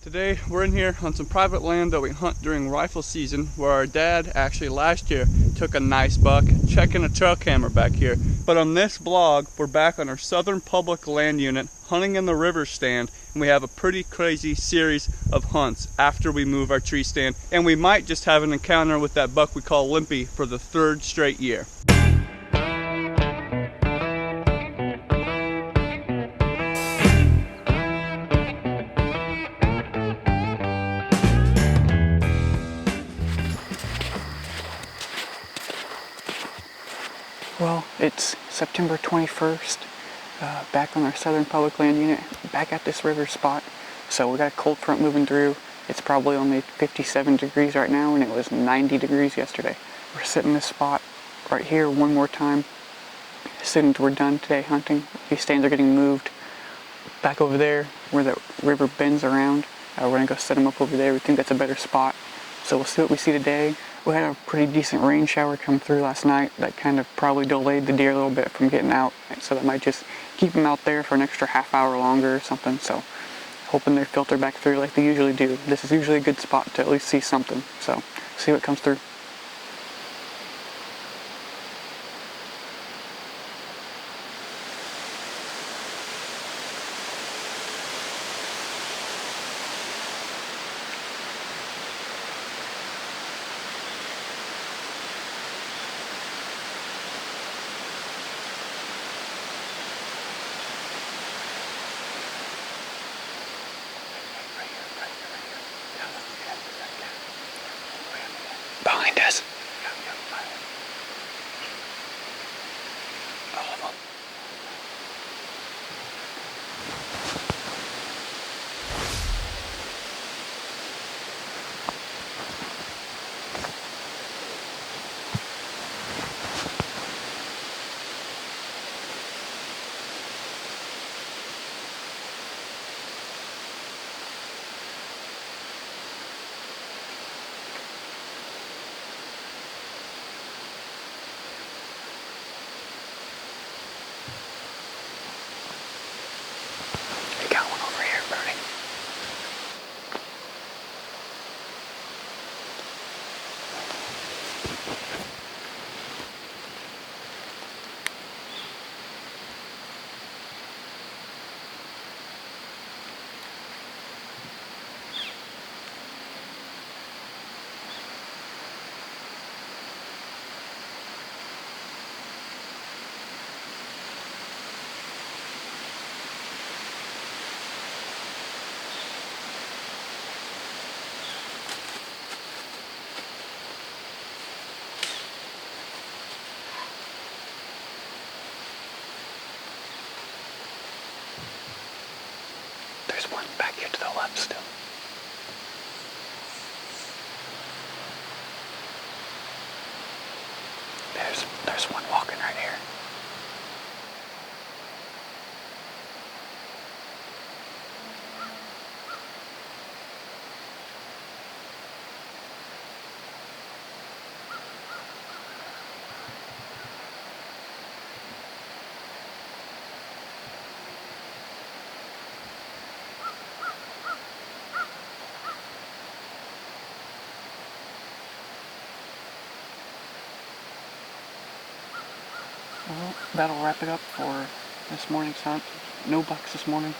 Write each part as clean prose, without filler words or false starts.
Today we're in here on some private land that we hunt during rifle season, where our dad actually last year took a nice buck, checking a trail camera back here. But on this vlog, we're back on our Southern Public Land Unit hunting in the river stand, and we have a pretty crazy series of hunts after we move our tree stand, and we might just have an encounter with that buck we call Limpy for the 3rd straight year. Well, it's September 21st, back on our Southern Public Land Unit, back at this river spot. So we got a cold front moving through. It's probably only 57 degrees right now, and it was 90 degrees yesterday. We're sitting in this spot right here one more time. As soon as we're done today hunting, these stands are getting moved back over there where the river bends around. We're gonna go set them up over there. We think that's a better spot. So we'll see what we see today. We had a pretty decent rain shower come through last night that kind of probably delayed the deer a little bit from getting out. So that might just keep them out there for an extra half hour longer or something. So hoping they filter back through like they usually do. This is usually a good spot to at least see something. So see what comes through. Behind us. All of them. Got one over here, Brody. There's one back here to the left still. There's one walking right here. Well, that'll wrap it up for this morning's hunt. No bucks this morning.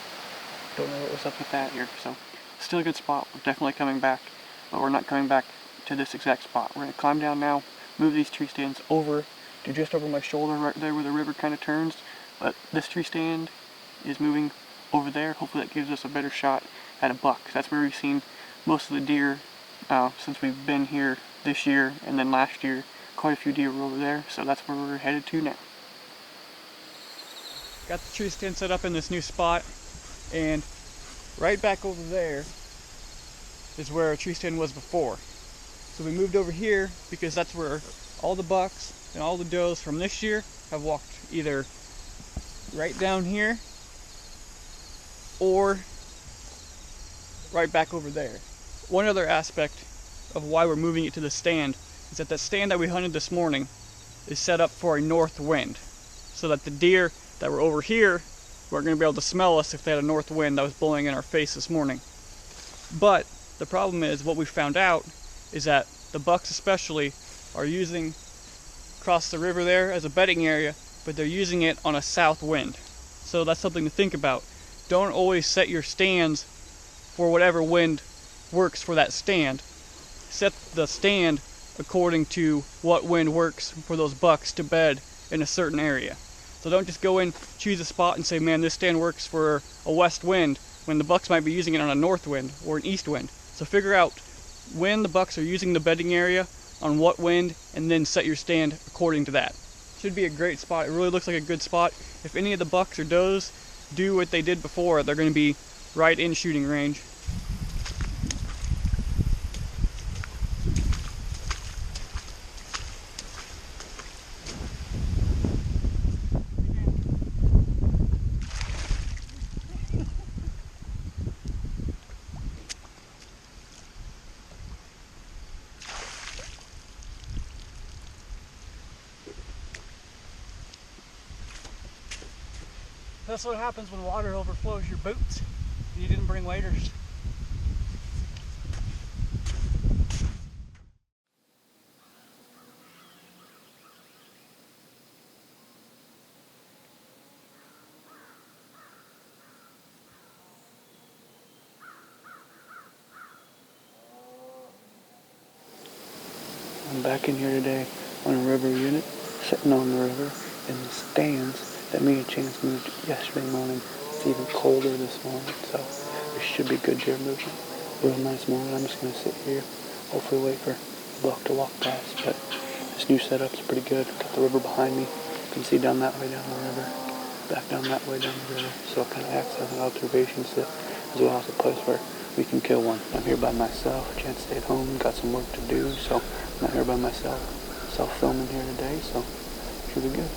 Don't know what was up with that here. So, still a good spot. We're definitely coming back, but we're not coming back to this exact spot. We're going to climb down now, move these tree stands over to just over my shoulder right there where the river kind of turns. But this tree stand is moving over there. Hopefully that gives us a better shot at a buck. That's where we've seen most of the deer since we've been here this year, and then last year quite a few deer were over there. So that's where we're headed to now. Got the tree stand set up in this new spot, and right back over there is where our tree stand was before. So we moved over here because that's where all the bucks and all the does from this year have walked either right down here or right back over there. One other aspect of why we're moving it to the stand is that the stand that we hunted this morning is set up for a north wind, so that the deer that were over here weren't going to be able to smell us if they had a north wind that was blowing in our face this morning. But the problem is, what we found out is that the bucks especially are using across the river there as a bedding area, but they're using it on a south wind. So that's something to think about. Don't always set your stands for whatever wind works for that stand. Set the stand according to what wind works for those bucks to bed in a certain area. So don't just go in, choose a spot and say, man, this stand works for a west wind, when the bucks might be using it on a north wind or an east wind. So figure out when the bucks are using the bedding area, on what wind, and then set your stand according to that. Should be a great spot. It really looks like a good spot. If any of the bucks or does do what they did before, they're going to be right in shooting range. That's what happens when water overflows your boots and you didn't bring waders. I'm back in here today on a river unit, sitting on the river in the stands that me and Chance moved yesterday morning. It's even colder this morning, so there should be good deer movement. Real nice morning. I'm just going to sit here, hopefully wait for the buck to walk past. But this new setup's pretty good. Got the river behind me. You can see down that way down the river, back down that way down the river. So it kind of acts as an observation sit, as well as a place where we can kill one. I'm here by myself. Chance stayed home, got some work to do, so I'm not here by myself. Self-filming here today, so should be good.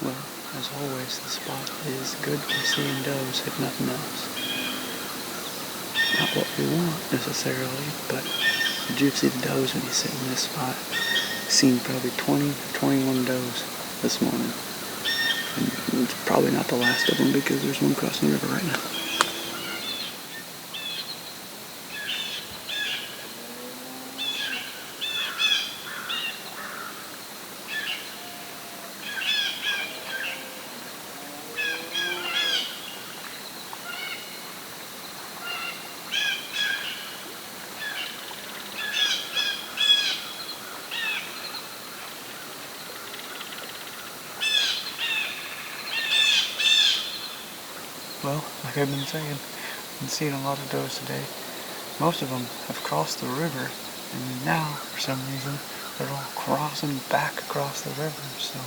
Well, as always, the spot is good for seeing does, if nothing else. Not what we want, necessarily, but did you see the does when you sit in this spot? Seen probably 20 or 21 does this morning. And it's probably not the last of them because there's one crossing the river right now. Well, like I've been saying, I've been seeing a lot of does today. Most of them have crossed the river, and now, for some reason, they're all crossing back across the river, so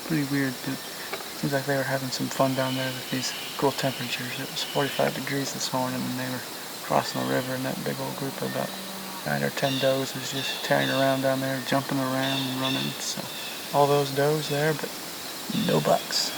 pretty weird. But it seems like they were having some fun down there with these cool temperatures. It was 45 degrees this morning, and they were crossing the river, and that big old group of about 9 or 10 does was just tearing around down there, jumping around and running. So all those does there, but no bucks.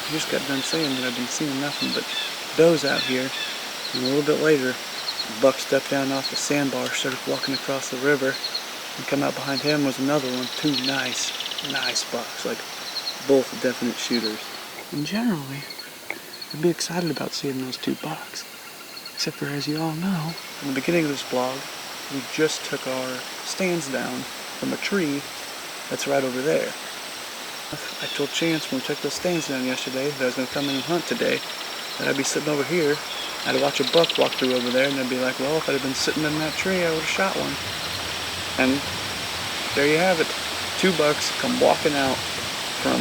I just got done saying that I've been seeing nothing but does out here. And a little bit later, a buck stepped down off the sandbar, started walking across the river, and come out behind him was another one. Two nice bucks, like both definite shooters. And generally, I'd be excited about seeing those two bucks. Except for, as you all know, in the beginning of this vlog, we just took our stands down from a tree that's right over there. I told Chance when we took those stands down yesterday that I was going to come in and hunt today, that I'd be sitting over here, I'd watch a buck walk through over there, and I'd be like, well, if I'd have been sitting in that tree, I would have shot one. And there you have it. Two bucks come walking out from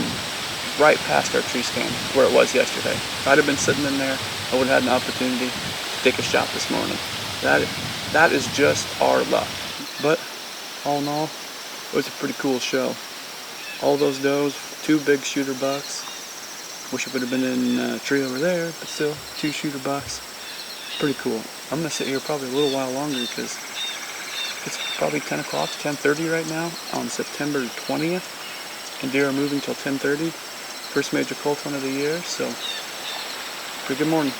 right past our tree stand where it was yesterday. If I'd have been sitting in there, I would have had an opportunity to take a shot this morning. That is just our luck. But all in all, it was a pretty cool show. All those does, two big shooter bucks. Wish it would have been in a tree over there, but still, two shooter bucks. Pretty cool. I'm gonna sit here probably a little while longer because it's probably 10 o'clock, 10:30 right now on September 20th. And deer are moving till 10:30. First major colt hunt of the year, so pretty good morning.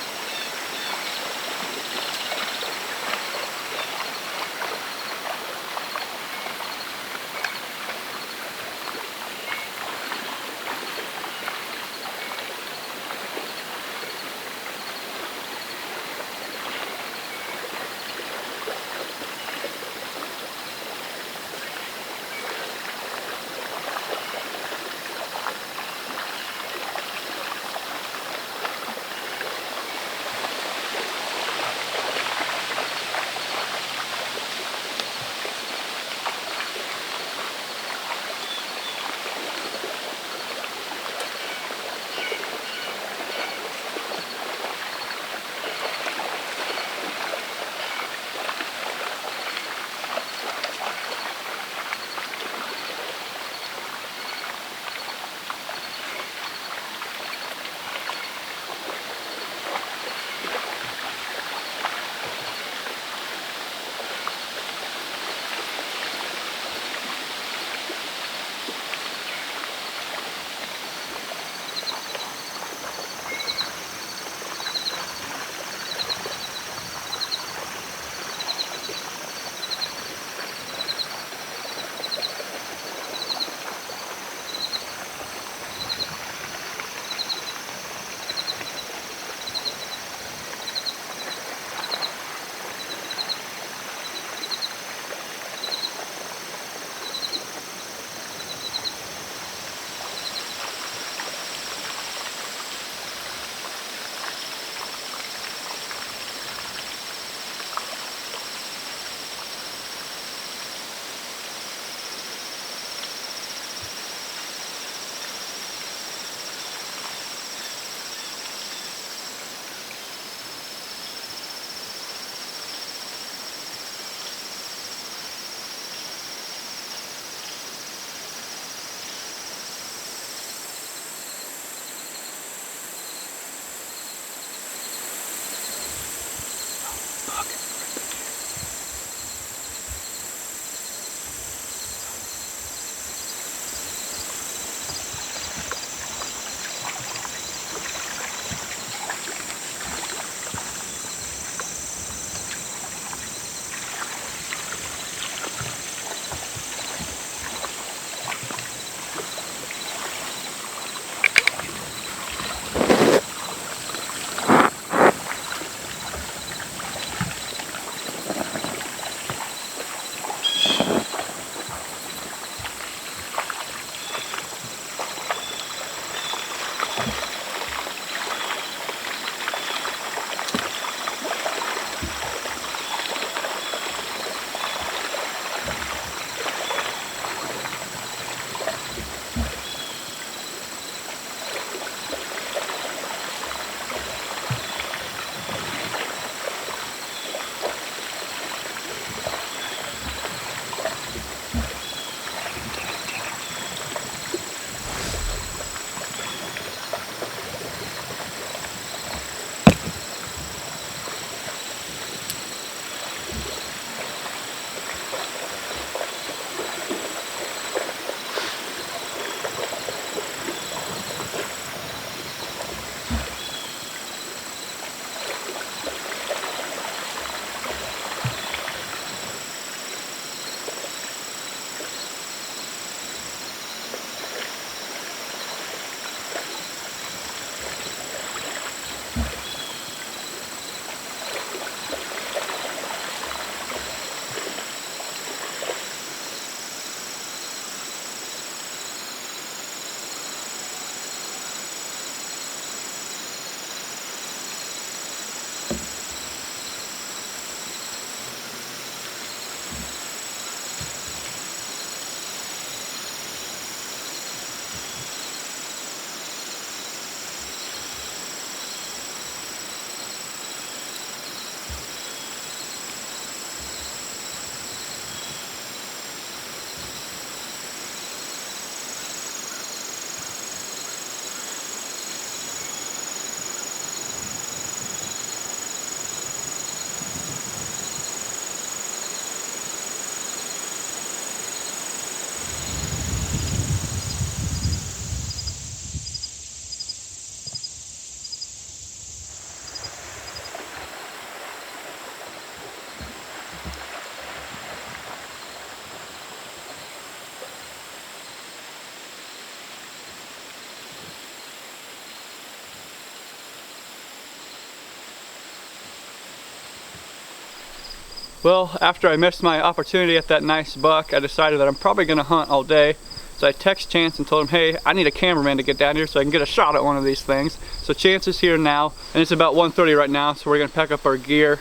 Well, after I missed my opportunity at that nice buck, I decided that I'm probably going to hunt all day. So I text Chance and told him, hey, I need a cameraman to get down here so I can get a shot at one of these things. So Chance is here now, and it's about 1:30 right now, so we're going to pack up our gear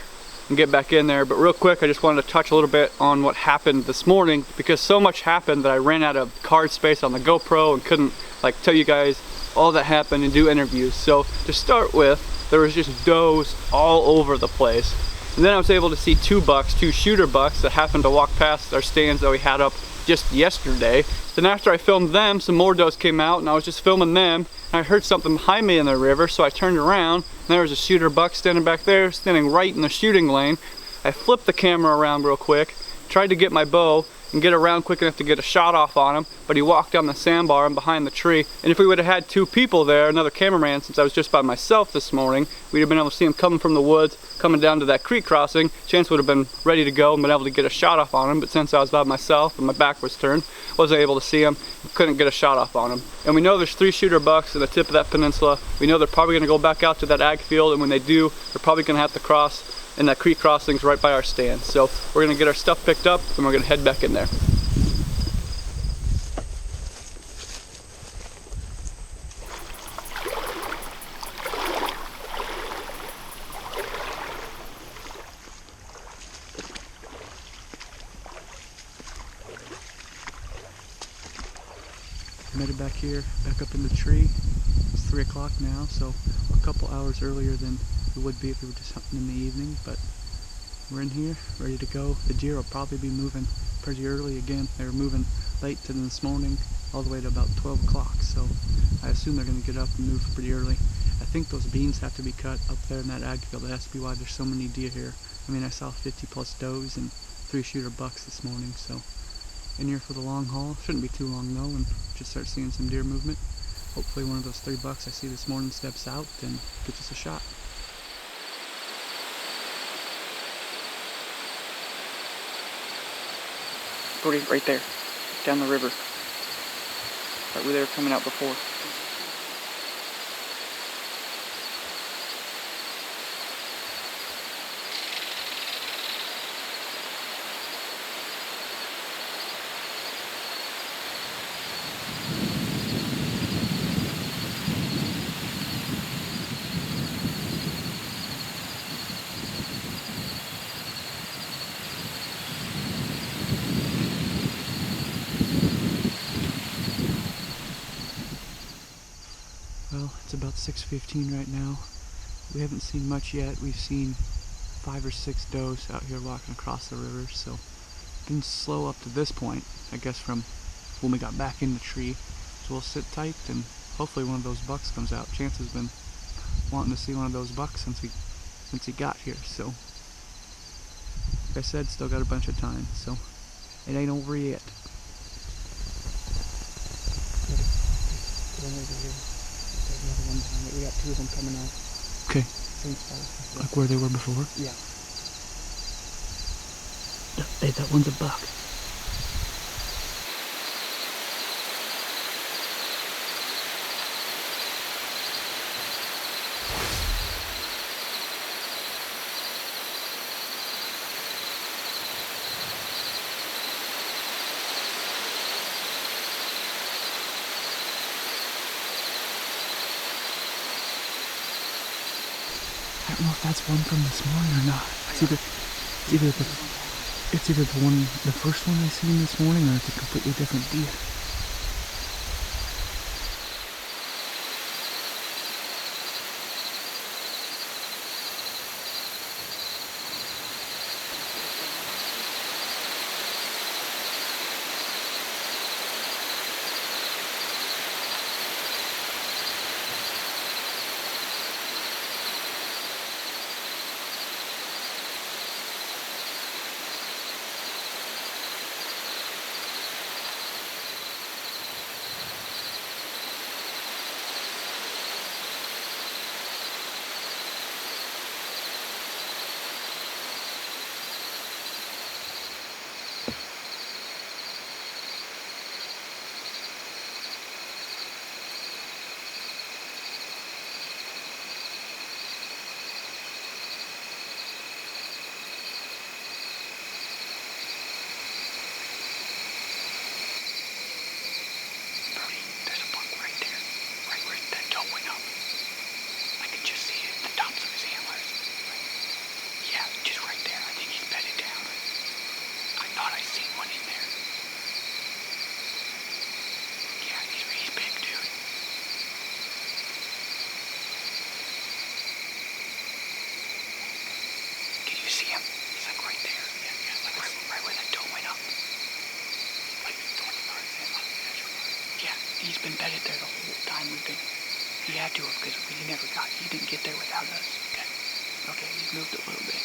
and get back in there. But real quick, I just wanted to touch a little bit on what happened this morning, because so much happened that I ran out of card space on the GoPro and couldn't tell you guys all that happened and do interviews. So to start with, there was just does all over the place. And then I was able to see two shooter bucks that happened to walk past our stands that we had up just yesterday. Then after I filmed them, some more does came out, and I was just filming them, and I heard something behind me in the river, so I turned around, and there was a shooter buck standing back there, standing right in the shooting lane. I flipped the camera around real quick, tried to get my bow and get around quick enough to get a shot off on him, but he walked down the sandbar and behind the tree. And if we would have had two people there, another cameraman, since I was just by myself this morning, we'd have been able to see him coming from the woods, coming down to that creek crossing. Chance would have been ready to go and been able to get a shot off on him, but since I was by myself and my back was turned, wasn't able to see him, couldn't get a shot off on him. And we know there's 3 shooter bucks at the tip of that peninsula. We know they're probably gonna go back out to that ag field, and when they do, they're probably gonna have to cross in that creek crossings right by our stand. So we're gonna get our stuff picked up and we're gonna head back in there. Made it back here, back up in the tree. It's 3 o'clock now, so a couple hours earlier than it would be if we were just hunting in the evening, but we're in here, ready to go. The deer will probably be moving pretty early again. They were moving late to this morning, all the way to about 12 o'clock, so I assume they're going to get up and move pretty early. I think those beans have to be cut up there in that ag field. That has to be why there's so many deer here. I mean, I saw 50 plus does and 3 shooter bucks this morning, so in here for the long haul. Shouldn't be too long though, and just start seeing some deer movement. Hopefully one of those 3 bucks I see this morning steps out and gets us a shot. Brody, right there, down the river. Right where they were coming out before. Well, it's about 6:15 right now. We haven't seen much yet. We've seen 5 or 6 does out here walking across the river, so it's been slow up to this point, I guess from when we got back in the tree. So we'll sit tight and hopefully one of those bucks comes out. Chance has been wanting to see one of those bucks since he got here, so like I said, still got a bunch of time, so it ain't over yet. We got 2 of them coming out. Okay. Same spot. Like where they were before? Yeah. Hey, that one's a buck. I don't know if that's one from this morning or not. It's either the first one I seen this morning, or it's a completely different deer. behind moved in. He had to have, because he didn't get there without us. Okay, he's moved a little bit.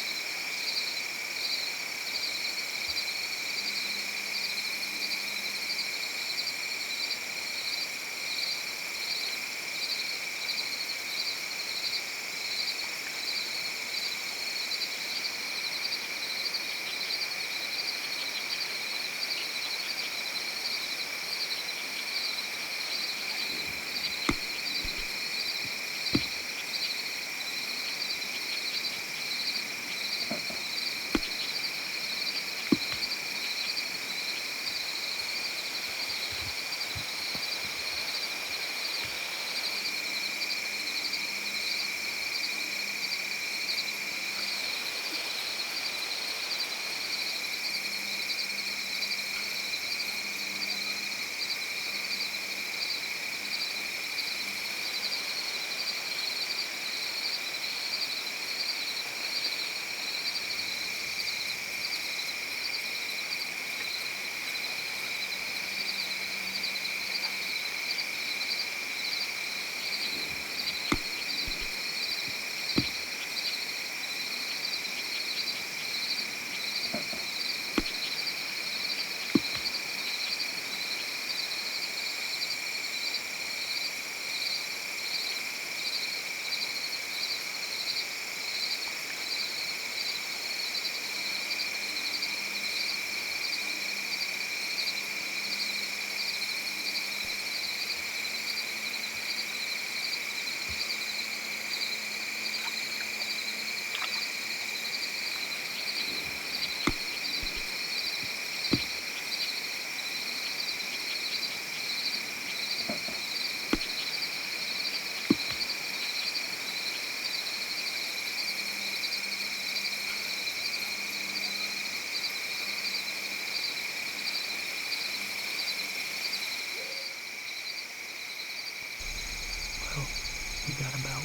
We got about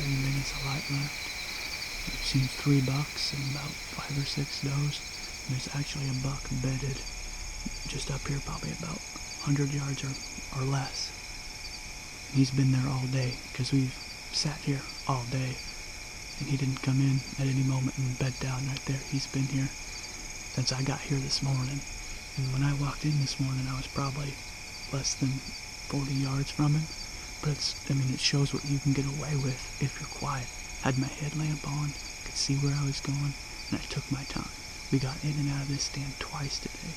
30 minutes of light left. We've seen 3 bucks and about 5 or 6 does. And there's actually a buck bedded just up here, probably about 100 yards or less. And he's been there all day because we've sat here all day. And he didn't come in at any moment and bed down right there. He's been here since I got here this morning. And when I walked in this morning, I was probably less than 40 yards from him. But it shows what you can get away with if you're quiet. Had my headlamp on, could see where I was going, and I took my time. We got in and out of this stand twice today.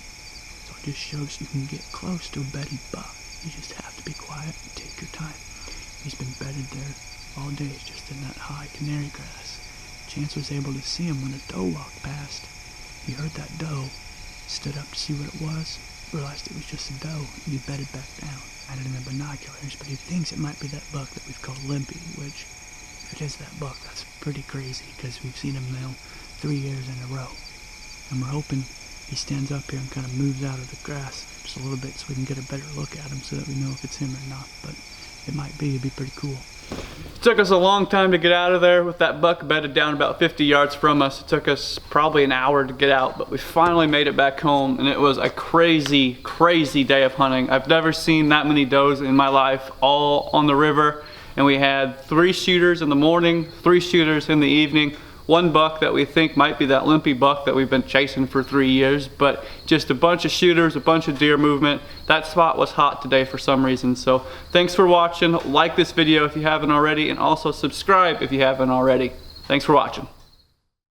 So it just shows you can get close to a bedded buck. You just have to be quiet and take your time. He's been bedded there all day, just in that high canary grass. Chance was able to see him when a doe walked past. He heard that doe, stood up to see what it was, realized it was just a doe, and he bedded back down. I had it in the binoculars, but he thinks it might be that buck that we've called Limpy, which, if it is that buck, that's pretty crazy, because we've seen him now 3 years in a row. And we're hoping he stands up here and kind of moves out of the grass just a little bit so we can get a better look at him so that we know if it's him or not, but it might be. It'd be pretty cool. It took us a long time to get out of there with that buck bedded down about 50 yards from us. It took us probably an hour to get out, but we finally made it back home, and it was a crazy, crazy day of hunting. I've never seen that many does in my life, all on the river, and we had 3 shooters in the morning, 3 shooters in the evening, 1 buck that we think might be that Limpy buck that we've been chasing for 3 years, but just a bunch of shooters, a bunch of deer movement. That spot was hot today for some reason. So thanks for watching. Like this video if you haven't already, and also subscribe if you haven't already. Thanks for watching.